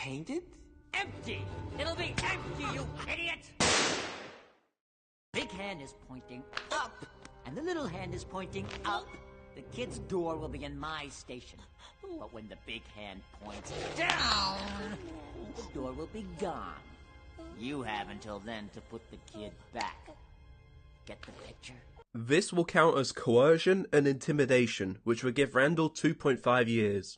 painted? Empty! It'll be empty, you idiot! Big hand is pointing up, and the little hand is pointing up. The kid's door will be in my station. But when the big hand points down, the door will be gone. You have until then to put the kid back. Get the picture? This will count as coercion and intimidation, which would give Randall 2.5 years.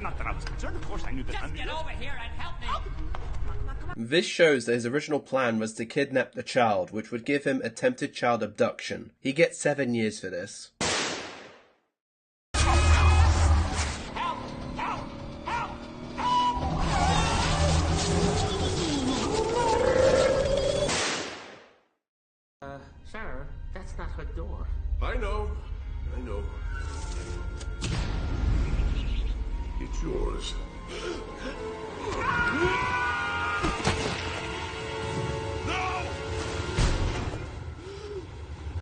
Not that I was concerned, of course I knew that. Just get over here and help me! This shows that his original plan was to kidnap the child, which would give him attempted child abduction. He gets 7 years for this. Help! Help! Help! Help! Sir, that's not her door. I know. It's yours.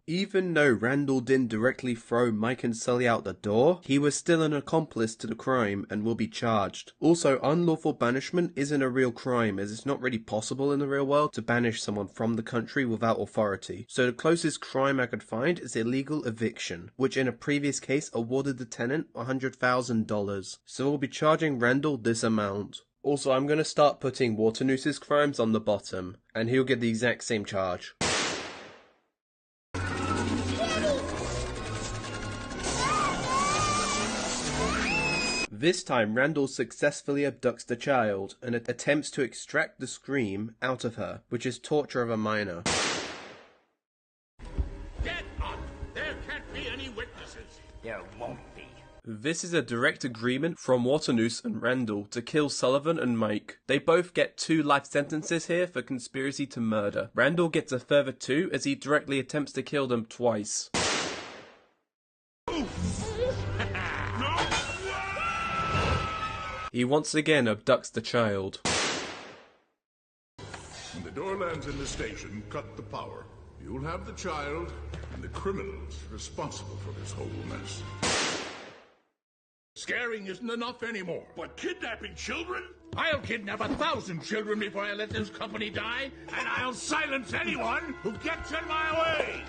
Even though Randall didn't directly throw Mike and Sully out the door, he was still an accomplice to the crime and will be charged. Also, unlawful banishment isn't a real crime, as it's not really possible in the real world to banish someone from the country without authority. So the closest crime I could find is illegal eviction, which in a previous case awarded the tenant $100,000. So we'll be charging Randall this amount. Also, I'm going to start putting Waternoose's crimes on the bottom, and he'll get the exact same charge. This time, Randall successfully abducts the child and attempts to extract the scream out of her, which is torture of a minor. Get up! There can't be any witnesses. There won't be. This is a direct agreement from Waternoose and Randall to kill Sullivan and Mike. They both get 2 life sentences here for conspiracy to murder. Randall gets a further 2 as he directly attempts to kill them twice. He once again abducts the child. When the door lands in the station, cut the power. You'll have the child and the criminals responsible for this whole mess. Scaring isn't enough anymore. But kidnapping children? I'll kidnap 1,000 children before I let this company die, and I'll silence anyone who gets in my way!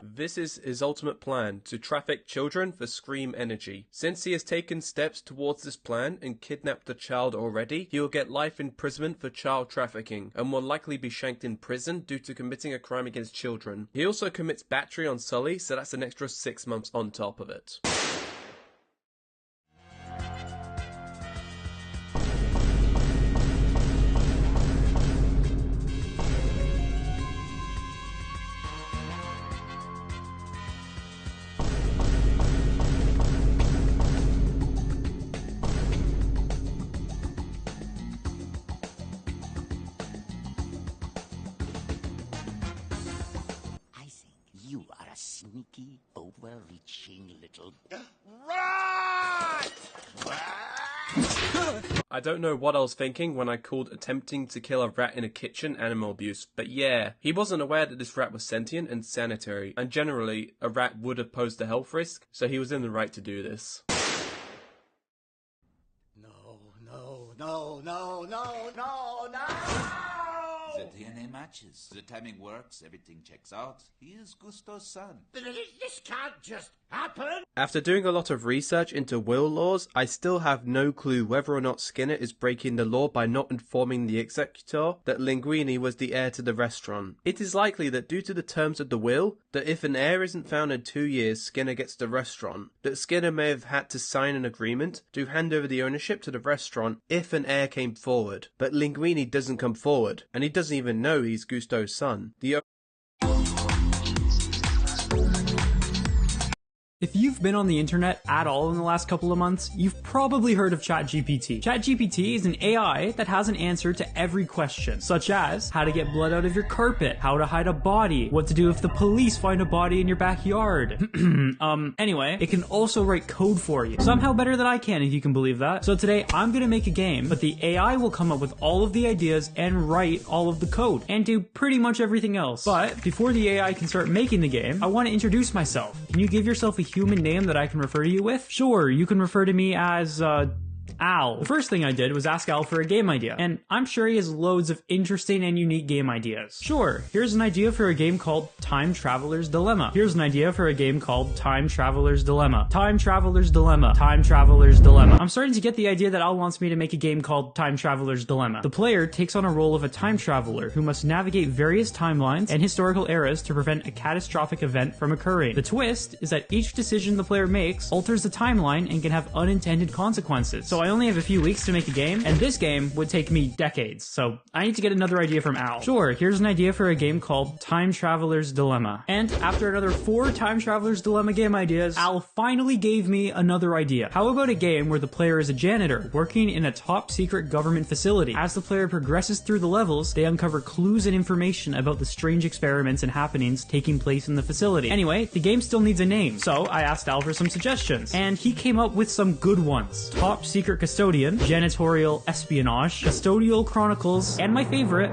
This is his ultimate plan, to traffic children for Scream energy. Since he has taken steps towards this plan and kidnapped the child already, he will get life imprisonment for child trafficking, and will likely be shanked in prison due to committing a crime against children. He also commits battery on Sully, so that's an extra 6 months on top of it. You are a sneaky, overreaching little... I don't know what I was thinking when I called attempting to kill a rat in a kitchen animal abuse, but yeah, he wasn't aware that this rat was sentient and sanitary, and generally, a rat would have posed a health risk, so he was in the right to do this. No! The DNA matches. The timing works. Everything checks out. He is Gusto's son. This can't just happen! After doing a lot of research into will laws, I still have no clue whether or not Skinner is breaking the law by not informing the executor that Linguini was the heir to the restaurant. It is likely that due to the terms of the will, that if an heir isn't found in 2 years, Skinner gets the restaurant, that Skinner may have had to sign an agreement to hand over the ownership to the restaurant if an heir came forward. But Linguini doesn't come forward, and he doesn't even know he's Gusto's son. If you've been on the internet at all in the last couple of months, you've probably heard of ChatGPT. ChatGPT is an AI that has an answer to every question, such as how to get blood out of your carpet, how to hide a body, what to do if the police find a body in your backyard. Anyway, it can also write code for you. Somehow better than I can, if you can believe that. So today, I'm gonna make a game, but the AI will come up with all of the ideas and write all of the code, and do pretty much everything else. But before the AI can start making the game, I want to introduce myself. Can you give yourself a human name that I can refer to you with? Sure, you can refer to me as, Al. The first thing I did was ask Al for a game idea, and I'm sure he has loads of interesting and unique game ideas. Sure, here's an idea for a game called Time Traveler's Dilemma. Here's an idea for a game called Time Traveler's Dilemma. Time Traveler's Dilemma. Time Traveler's Dilemma. I'm starting to get the idea that Al wants me to make a game called Time Traveler's Dilemma. The player takes on a role of a time traveler who must navigate various timelines and historical eras to prevent a catastrophic event from occurring. The twist is that each decision the player makes alters the timeline and can have unintended consequences. So I only have a few weeks to make a game, and this game would take me decades, so I need to get another idea from Al. Sure, here's an idea for a game called Time Traveler's Dilemma. And after another 4 Time Traveler's Dilemma game ideas, Al finally gave me another idea. How about a game where the player is a janitor, working in a top secret government facility? As the player progresses through the levels, they uncover clues and information about the strange experiments and happenings taking place in the facility. Anyway, the game still needs a name, so I asked Al for some suggestions, and he came up with some good ones. Top Secret Custodian, Janitorial Espionage, Custodial Chronicles, and my favorite,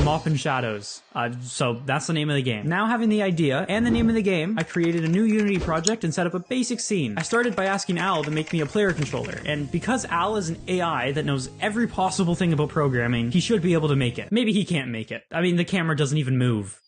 Mop and Shadows. So that's the name of the game. Now having the idea and the name of the game, I created a new Unity project and set up a basic scene. I started by asking Al to make me a player controller, and because Al is an AI that knows every possible thing about programming, he should be able to make it. Maybe he can't make it. I mean, the camera doesn't even move.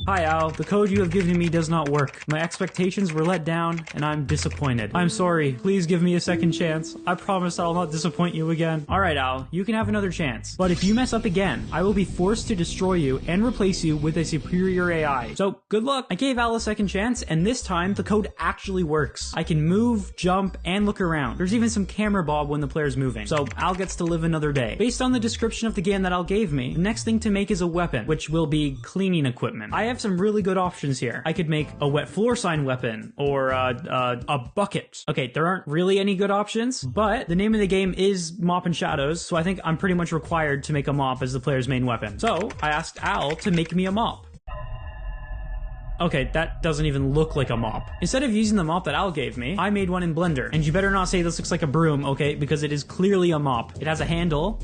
Hi Al, the code you have given me does not work. My expectations were let down, and I'm disappointed. I'm sorry, please give me a second chance. I promise I'll not disappoint you again. Alright Al, you can have another chance. But if you mess up again, I will be forced to destroy you and replace you with a superior AI. So, good luck. I gave Al a second chance, and this time, the code actually works. I can move, jump, and look around. There's even some camera bob when the player's moving. So, Al gets to live another day. Based on the description of the game that Al gave me, the next thing to make is a weapon, which will be cleaning equipment. I have some really good options here. I could make a wet floor sign weapon, or a bucket. Okay, there aren't really any good options, but the name of the game is Mop and Shadows, so I think I'm pretty much required to make a mop as the player's main weapon. So, I asked Al to make me a mop. Okay, that doesn't even look like a mop. Instead of using the mop that Al gave me, I made one in Blender. And you better not say this looks like a broom, okay? Because it is clearly a mop. It has a handle.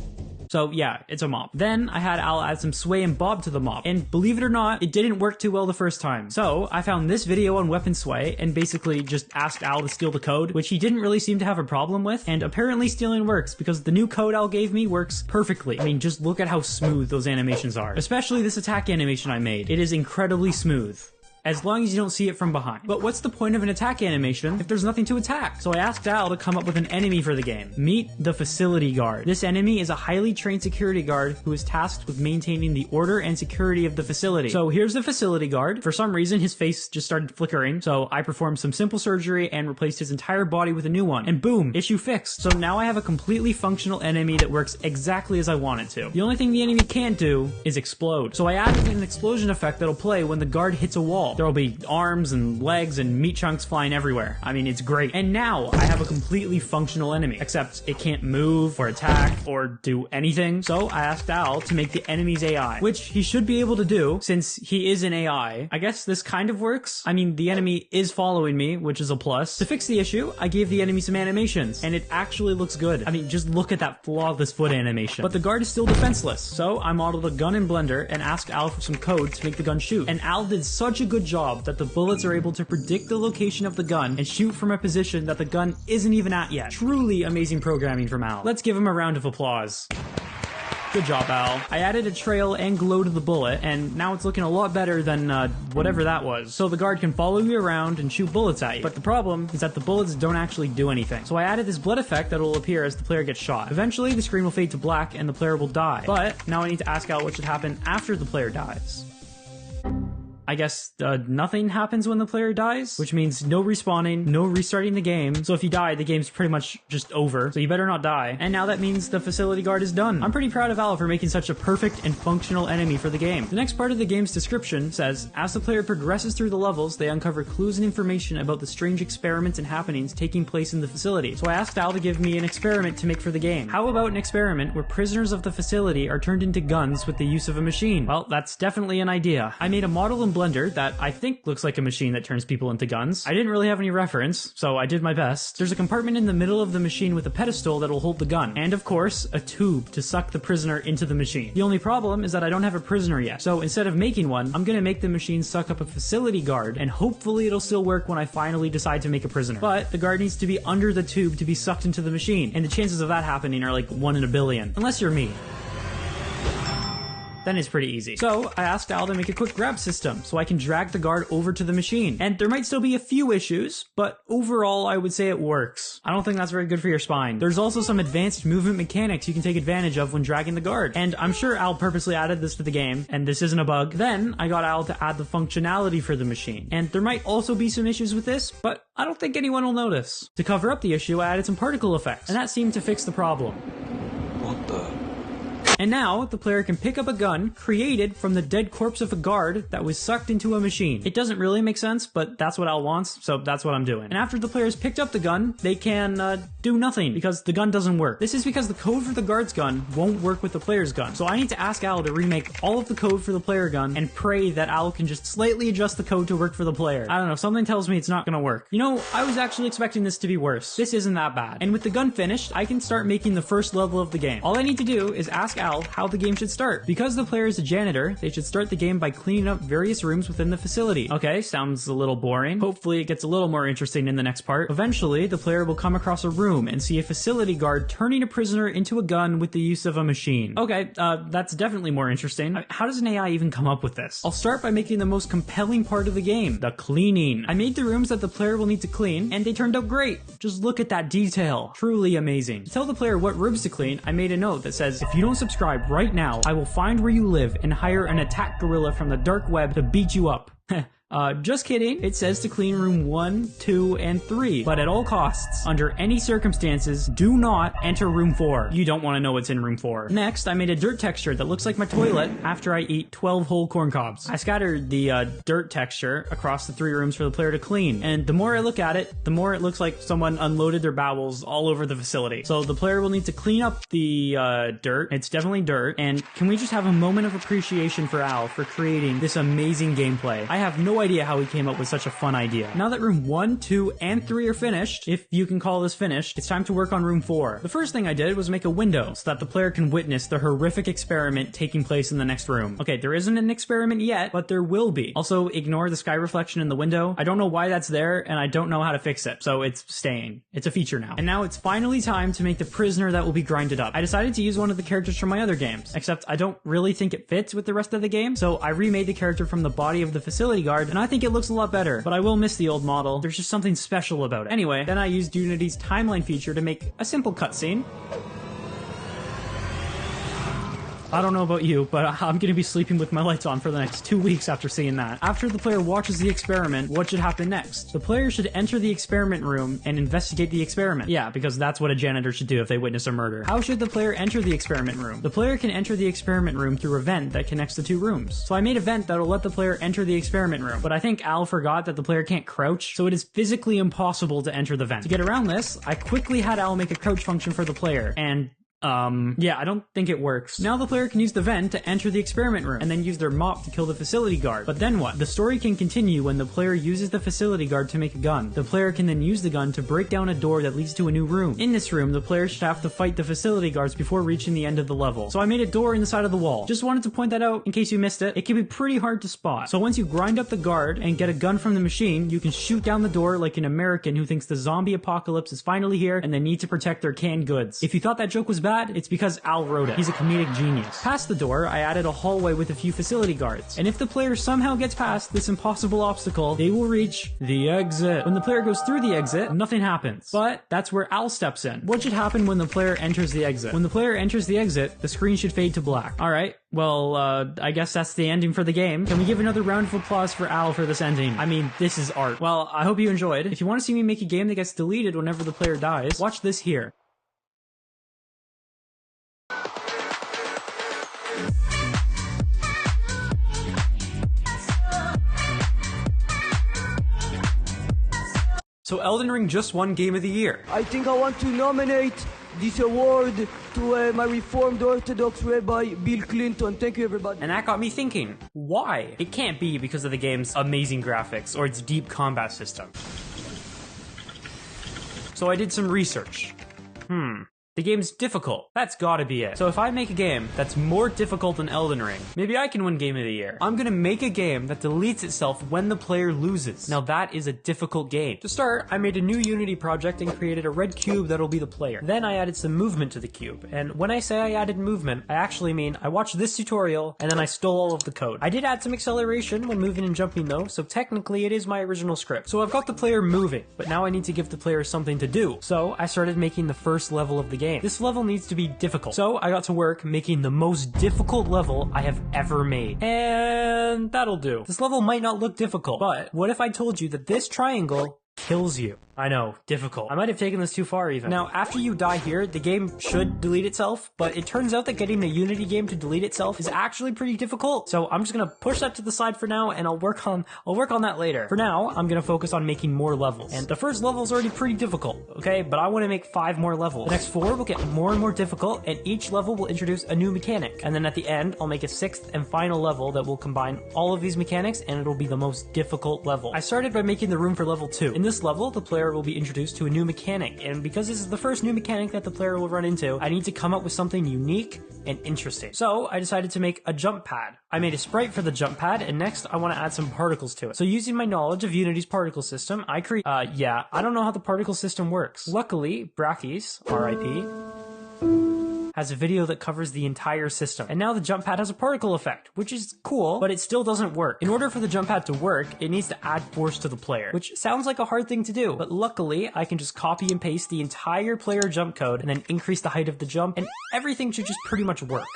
So yeah, it's a mop. Then I had Al add some sway and bob to the mop, and believe it or not, it didn't work too well the first time. So I found this video on weapon sway and basically just asked Al to steal the code, which he didn't really seem to have a problem with, and apparently stealing works because the new code Al gave me works perfectly. I mean, just look at how smooth those animations are. Especially this attack animation I made. It is incredibly smooth, as long as you don't see it from behind. But what's the point of an attack animation if there's nothing to attack? So I asked Al to come up with an enemy for the game. Meet the Facility Guard. This enemy is a highly trained security guard who is tasked with maintaining the order and security of the facility. So here's the Facility Guard. For some reason, his face just started flickering, so I performed some simple surgery and replaced his entire body with a new one. And boom, issue fixed. So now I have a completely functional enemy that works exactly as I want it to. The only thing the enemy can't do is explode. So I added an explosion effect that'll play when the guard hits a wall. There'll be arms and legs and meat chunks flying everywhere. I mean, it's great. And now I have a completely functional enemy, except it can't move or attack or do anything. So I asked Al to make the enemy's AI, which he should be able to do since he is an AI. I guess this kind of works. I mean, the enemy is following me, which is a plus. To fix the issue, I gave the enemy some animations, and it actually looks good. I mean, just look at that flawless foot animation. But the guard is still defenseless. So I modeled a gun in Blender and asked Al for some code to make the gun shoot. And Al did such a good job that the bullets are able to predict the location of the gun and shoot from a position that the gun isn't even at yet. Truly amazing programming from Al. Let's give him a round of applause. Good job, Al. I added a trail and glow to the bullet, and now it's looking a lot better than, whatever that was. So the guard can follow you around and shoot bullets at you. But the problem is that the bullets don't actually do anything. So I added this blood effect that will appear as the player gets shot. Eventually, the screen will fade to black and the player will die. But now I need to ask Al what should happen after the player dies. I guess nothing happens when the player dies, which means no respawning, no restarting the game. So if you die, the game's pretty much just over. So you better not die. And now that means the facility guard is done. I'm pretty proud of Al for making such a perfect and functional enemy for the game. The next part of the game's description says, as the player progresses through the levels, they uncover clues and information about the strange experiments and happenings taking place in the facility. So I asked Al to give me an experiment to make for the game. How about an experiment where prisoners of the facility are turned into guns with the use of a machine? Well, that's definitely an idea. I made a model in Blender that I think looks like a machine that turns people into guns. I didn't really have any reference, so I did my best. There's a compartment in the middle of the machine with a pedestal that'll hold the gun, and of course, a tube to suck the prisoner into the machine. The only problem is that I don't have a prisoner yet, so instead of making one, I'm gonna make the machine suck up a facility guard, and hopefully it'll still work when I finally decide to make a prisoner. But the guard needs to be under the tube to be sucked into the machine, and the chances of that happening are like 1 in a billion. Unless you're me. Then it's pretty easy. So I asked Al to make a quick grab system so I can drag the guard over to the machine. And there might still be a few issues, but overall I would say it works. I don't think that's very good for your spine. There's also some advanced movement mechanics you can take advantage of when dragging the guard. And I'm sure Al purposely added this to the game, and this isn't a bug. Then I got Al to add the functionality for the machine. And there might also be some issues with this, but I don't think anyone will notice. To cover up the issue, I added some particle effects, and that seemed to fix the problem. What the? And now, the player can pick up a gun created from the dead corpse of a guard that was sucked into a machine. It doesn't really make sense, but that's what Al wants, so that's what I'm doing. And after the player's picked up the gun, they can do nothing, because the gun doesn't work. This is because the code for the guard's gun won't work with the player's gun. So I need to ask Al to remake all of the code for the player gun, and pray that Al can just slightly adjust the code to work for the player. I don't know, something tells me it's not gonna work. You know, I was actually expecting this to be worse. This isn't that bad. And with the gun finished, I can start making the first level of the game. All I need to do is ask Al how the game should start. Because the player is a janitor, they should start the game by cleaning up various rooms within the facility. Okay, sounds a little boring. Hopefully it gets a little more interesting in the next part. Eventually, the player will come across a room and see a facility guard turning a prisoner into a gun with the use of a machine. Okay, that's definitely more interesting. How does an AI even come up with this? I'll start by making the most compelling part of the game, the cleaning. I made the rooms that the player will need to clean, and they turned out great. Just look at that detail. Truly amazing. To tell the player what rooms to clean, I made a note that says, if you don't subscribe right now, I will find where you live and hire an attack gorilla from the dark web to beat you up. Just kidding. It says to clean room 1, 2, and 3, but at all costs, under any circumstances, do not enter room 4. You don't want to know what's in room 4. Next, I made a dirt texture that looks like my toilet after I eat 12 whole corn cobs. I scattered the dirt texture across the 3 rooms for the player to clean, and the more I look at it, the more it looks like someone unloaded their bowels all over the facility. So the player will need to clean up the dirt. It's definitely dirt, and can we just have a moment of appreciation for Al for creating this amazing gameplay? I have no idea how he came up with such a fun idea. Now that room 1, 2, and 3 are finished, if you can call this finished, it's time to work on room 4. The first thing I did was make a window so that the player can witness the horrific experiment taking place in the next room. Okay, there isn't an experiment yet, but there will be. Also, ignore the sky reflection in the window. I don't know why that's there, and I don't know how to fix it, so it's staying. It's a feature now. And now it's finally time to make the prisoner that will be grinded up. I decided to use one of the characters from my other games, except I don't really think it fits with the rest of the game, so I remade the character from the body of the facility guard, and I think it looks a lot better, but I will miss the old model. There's just something special about it. Anyway, then I used Unity's timeline feature to make a simple cutscene. I don't know about you, but I'm gonna be sleeping with my lights on for the next 2 weeks after seeing that. After the player watches the experiment, what should happen next? The player should enter the experiment room and investigate the experiment. Yeah, because that's what a janitor should do if they witness a murder. How should the player enter the experiment room? The player can enter the experiment room through a vent that connects the 2 rooms. So I made a vent that'll let the player enter the experiment room, but I think Al forgot that the player can't crouch, so it is physically impossible to enter the vent. To get around this, I quickly had Al make a crouch function for the player, and yeah, I don't think it works. Now the player can use the vent to enter the experiment room, and then use their mop to kill the facility guard. But then what? The story can continue when the player uses the facility guard to make a gun. The player can then use the gun to break down a door that leads to a new room. In this room, the player should have to fight the facility guards before reaching the end of the level. So I made a door in the side of the wall. Just wanted to point that out in case you missed it. It can be pretty hard to spot. So once you grind up the guard and get a gun from the machine, you can shoot down the door like an American who thinks the zombie apocalypse is finally here and they need to protect their canned goods. If you thought that joke was bad, that? It's because Al wrote it. He's a comedic genius. Past the door, I added a hallway with a few facility guards. And if the player somehow gets past this impossible obstacle, they will reach the exit. When the player goes through the exit, nothing happens. But that's where Al steps in. What should happen when the player enters the exit? When the player enters the exit, the screen should fade to black. Alright, well, I guess that's the ending for the game. Can we give another round of applause for Al for this ending? I mean, this is art. Well, I hope you enjoyed. If you want to see me make a game that gets deleted whenever the player dies, watch this here. So Elden Ring just won Game of the Year. I think I want to nominate this award to my Reformed Orthodox Rabbi Bill Clinton. Thank you, everybody. And that got me thinking, why? It can't be because of the game's amazing graphics or its deep combat system. So I did some research. The game's difficult. That's gotta be it. So if I make a game that's more difficult than Elden Ring, maybe I can win Game of the Year. I'm gonna make a game that deletes itself when the player loses. Now that is a difficult game. To start, I made a new Unity project and created a red cube that'll be the player. Then I added some movement to the cube. And when I say I added movement, I actually mean I watched this tutorial and then I stole all of the code. I did add some acceleration when moving and jumping though, so technically it is my original script. So I've got the player moving, but now I need to give the player something to do. So I started making the first level of the game. This level needs to be difficult. So I got to work making the most difficult level I have ever made. And that'll do. This level might not look difficult, but what if I told you that this triangle kills you? I know, difficult. I might have taken this too far even. Now, after you die here, the game should delete itself, but it turns out that getting the Unity game to delete itself is actually pretty difficult. So I'm just gonna push that to the side for now, and I'll work on that later. For now, I'm gonna focus on making more levels. And the first level is already pretty difficult, okay? But I wanna make 5 more levels. The next 4 will get more and more difficult, and each level will introduce a new mechanic. And then at the end, I'll make a 6th and final level that will combine all of these mechanics, and it'll be the most difficult level. I started by making the room for level 2. In this level, the player will be introduced to a new mechanic, and because this is the first new mechanic that the player will run into, I need to come up with something unique and interesting. So I decided to make a jump pad. I made a sprite for the jump pad, and next I want to add some particles to it. So using my knowledge of Unity's particle system, I I don't know how the particle system works. Luckily, Brachy's, RIP, has a video that covers the entire system. And now the jump pad has a particle effect, which is cool, but it still doesn't work. In order for the jump pad to work, it needs to add force to the player, which sounds like a hard thing to do, but luckily I can just copy and paste the entire player jump code and then increase the height of the jump, and everything should just pretty much work.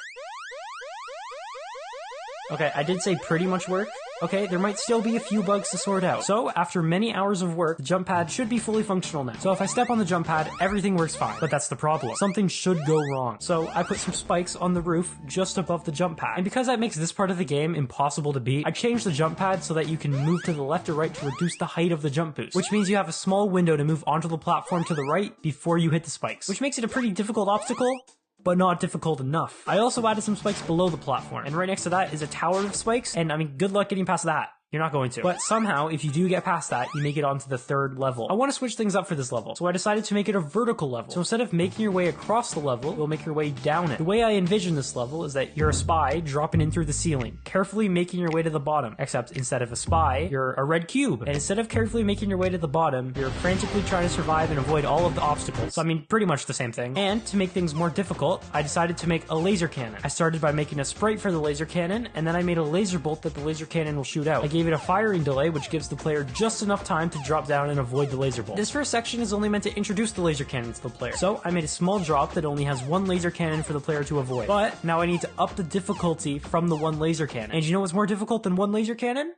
Okay, I did say pretty much work. Okay, there might still be a few bugs to sort out. So, after many hours of work, the jump pad should be fully functional now. So if I step on the jump pad, everything works fine. But that's the problem. Something should go wrong. So I put some spikes on the roof just above the jump pad. And because that makes this part of the game impossible to beat, I changed the jump pad so that you can move to the left or right to reduce the height of the jump boost. Which means you have a small window to move onto the platform to the right before you hit the spikes. Which makes it a pretty difficult obstacle, but not difficult enough. I also added some spikes below the platform, and right next to that is a tower of spikes, and I mean, good luck getting past that. You're not going to. But somehow, if you do get past that, you make it onto the 3rd level. I want to switch things up for this level, so I decided to make it a vertical level. So instead of making your way across the level, you'll make your way down it. The way I envision this level is that you're a spy dropping in through the ceiling, carefully making your way to the bottom. Except instead of a spy, you're a red cube. And instead of carefully making your way to the bottom, you're frantically trying to survive and avoid all of the obstacles. So I mean, pretty much the same thing. And to make things more difficult, I decided to make a laser cannon. I started by making a sprite for the laser cannon, and then I made a laser bolt that the laser cannon will shoot out. I gave it a firing delay, which gives the player just enough time to drop down and avoid the laser bolt. This first section is only meant to introduce the laser cannon to the player, so I made a small drop that only has 1 laser cannon for the player to avoid. But now I need to up the difficulty from the 1 laser cannon. And you know what's more difficult than 1 laser cannon?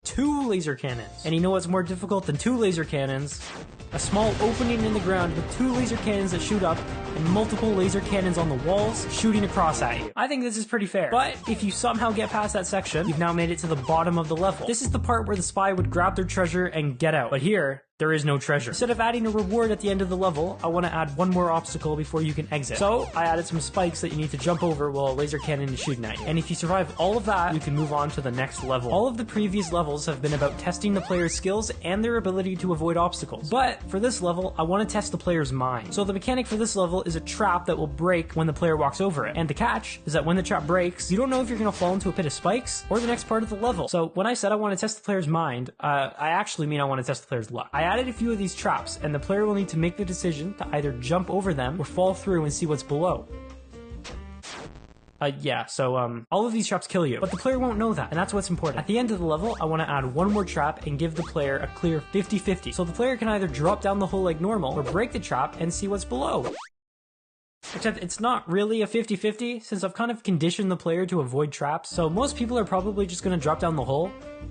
2 laser cannons. And you know what's more difficult than 2 laser cannons? A small opening in the ground with 2 laser cannons that shoot up and multiple laser cannons on the walls shooting across at you. I think this is pretty fair. But if you somehow get past that section, you've now made it to the bottom of the level. This is the part where the spy would grab their treasure and get out. But here, there is no treasure. Instead of adding a reward at the end of the level, I want to add 1 more obstacle before you can exit. So I added some spikes that you need to jump over while a laser cannon is shooting at you. And if you survive all of that, you can move on to the next level. All of the previous levels have been about testing the player's skills and their ability to avoid obstacles. But for this level, I want to test the player's mind. So the mechanic for this level level is a trap that will break when the player walks over it. And the catch is that when the trap breaks, you don't know if you're going to fall into a pit of spikes or the next part of the level. So when I said I want to test the player's mind, I actually mean I want to test the player's luck. I added a few of these traps, and the player will need to make the decision to either jump over them or fall through and see what's below. All of these traps kill you, but the player won't know that, and that's what's important. At the end of the level, I want to add one more trap and give the player a clear 50-50, so the player can either drop down the hole like normal or break the trap and see what's below. Except it's not really a 50-50, since I've kind of conditioned the player to avoid traps, so most people are probably just going to drop down the hole.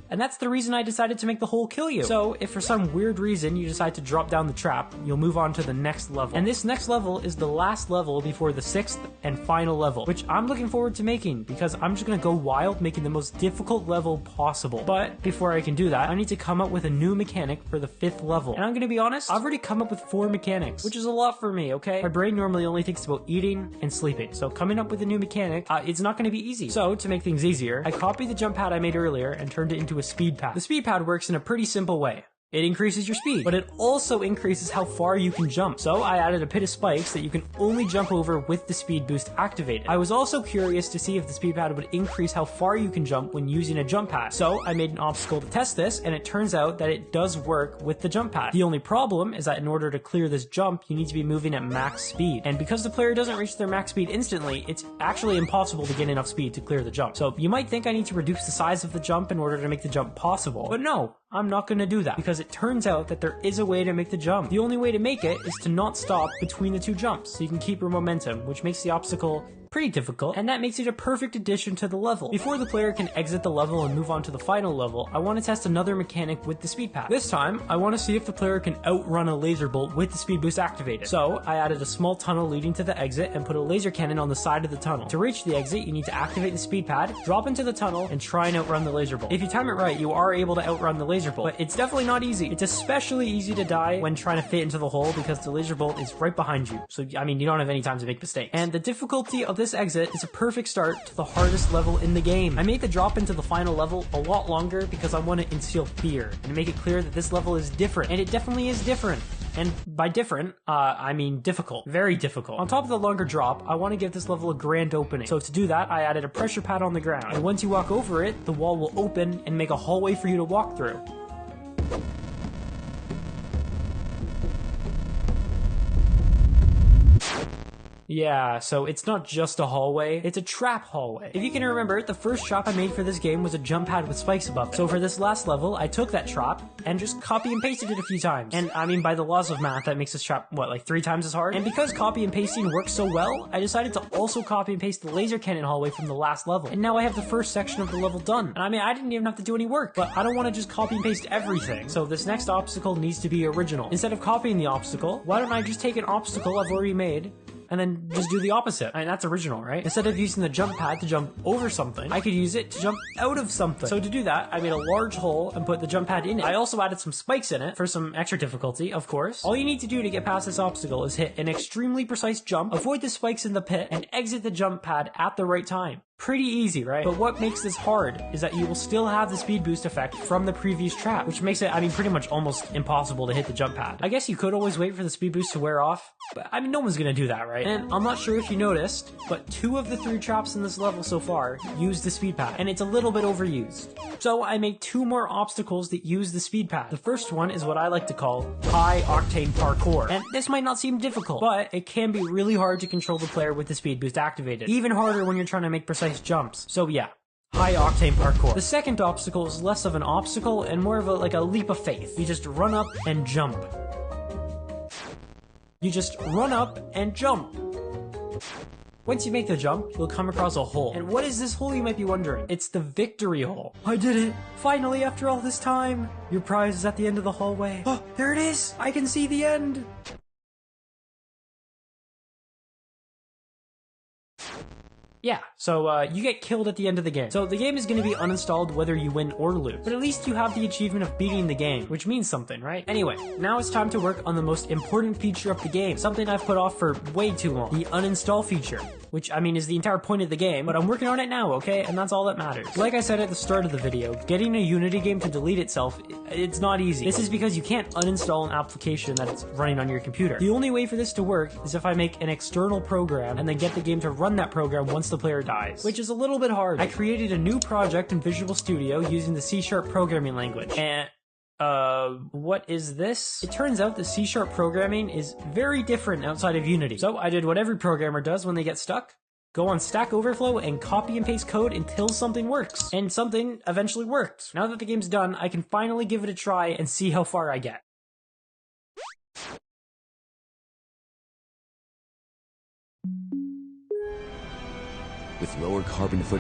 And that's the reason I decided to make the hole kill you. So if for some weird reason you decide to drop down the trap, you'll move on to the next level. And this next level is the last level before the 6th and final level, which I'm looking forward to making because I'm just going to go wild making the most difficult level possible. But before I can do that, I need to come up with a new mechanic for the 5th level. And I'm going to be honest, I've already come up with 4 mechanics, which is a lot for me, okay? My brain normally only thinks about eating and sleeping. So coming up with a new mechanic, it's not going to be easy. So to make things easier, I copied the jump pad I made earlier and turned it into a speed pad. The speed pad works in a pretty simple way. It increases your speed, but it also increases how far you can jump. So I added a pit of spikes that you can only jump over with the speed boost activated. I was also curious to see if the speed pad would increase how far you can jump when using a jump pad. So I made an obstacle to test this, and it turns out that it does work with the jump pad. The only problem is that in order to clear this jump, you need to be moving at max speed. And because the player doesn't reach their max speed instantly, it's actually impossible to get enough speed to clear the jump. So you might think I need to reduce the size of the jump in order to make the jump possible, but no. I'm not going to do that because it turns out that there is a way to make the jump. The only way to make it is to not stop between the 2 jumps so you can keep your momentum, which makes the obstacle pretty difficult, and that makes it a perfect addition to the level. Before the player can exit the level and move on to the final level, I want to test another mechanic with the speed pad. This time, I want to see if the player can outrun a laser bolt with the speed boost activated. So, I added a small tunnel leading to the exit and put a laser cannon on the side of the tunnel. To reach the exit, you need to activate the speed pad, drop into the tunnel, and try and outrun the laser bolt. If you time it right, you are able to outrun the laser bolt, but it's definitely not easy. It's especially easy to die when trying to fit into the hole because the laser bolt is right behind you. So, I mean, you don't have any time to make mistakes. And the difficulty of this exit is a perfect start to the hardest level in the game. I made the drop into the final level a lot longer because I want to instill fear and make it clear that this level is different, and it definitely is different. And by different, I mean difficult. Very difficult. On top of the longer drop, I want to give this level a grand opening. So to do that, I added a pressure pad on the ground. And once you walk over it, the wall will open and make a hallway for you to walk through. Yeah, so it's not just a hallway, it's a trap hallway. If you can remember, the first trap I made for this game was a jump pad with spikes above it. So for this last level, I took that trap and just copy and pasted it a few times. And I mean, by the laws of math, that makes this trap, what, like 3 times as hard? And because copy and pasting works so well, I decided to also copy and paste the laser cannon hallway from the last level. And now I have the first section of the level done. And I mean, I didn't even have to do any work, but I don't want to just copy and paste everything. So this next obstacle needs to be original. Instead of copying the obstacle, why don't I just take an obstacle I've already made and then just do the opposite. I mean, that's original, right? Instead of using the jump pad to jump over something, I could use it to jump out of something. So to do that, I made a large hole and put the jump pad in it. I also added some spikes in it for some extra difficulty, of course. All you need to do to get past this obstacle is hit an extremely precise jump, avoid the spikes in the pit, and exit the jump pad at the right time. Pretty easy, right? But what makes this hard is that you will still have the speed boost effect from the previous trap, which makes it, I mean, pretty much almost impossible to hit the jump pad. I guess you could always wait for the speed boost to wear off, but I mean, no one's gonna do that, right? And I'm not sure if you noticed, but 2 of the 3 traps in this level so far use the speed pad, and it's a little bit overused. So I made 2 more obstacles that use the speed pad. The first one is what I like to call high octane parkour. And this might not seem difficult, but it can be really hard to control the player with the speed boost activated. Even harder when you're trying to make precise jumps. So yeah, high octane parkour. The second obstacle is less of an obstacle and more of a leap of faith. You just run up and jump. You just run up and jump. Once you make the jump, you'll come across a hole. And what is this hole, you might be wondering? It's the victory hole. I did it! Finally, after all this time! Your prize is at the end of the hallway. Oh, there it is! I can see the end! Yeah, so you get killed at the end of the game. So the game is going to be uninstalled whether you win or lose. But at least you have the achievement of beating the game, which means something, right? Anyway, now it's time to work on the most important feature of the game, something I've put off for way too long, the uninstall feature. Which, I mean, is the entire point of the game, but I'm working on it now, okay? And that's all that matters. Like I said at the start of the video, getting a Unity game to delete itself, it's not easy. This is because you can't uninstall an application that's running on your computer. The only way for this to work is if I make an external program and then get the game to run that program once the player dies, which is a little bit hard. I created a new project in Visual Studio using the C# programming language, and what is this? It turns out that C# programming is very different outside of Unity. So I did what every programmer does when they get stuck. Go on Stack Overflow and copy and paste code until something works. And something eventually worked. Now that the game's done, I can finally give it a try and see how far I get. With lower carbon footprint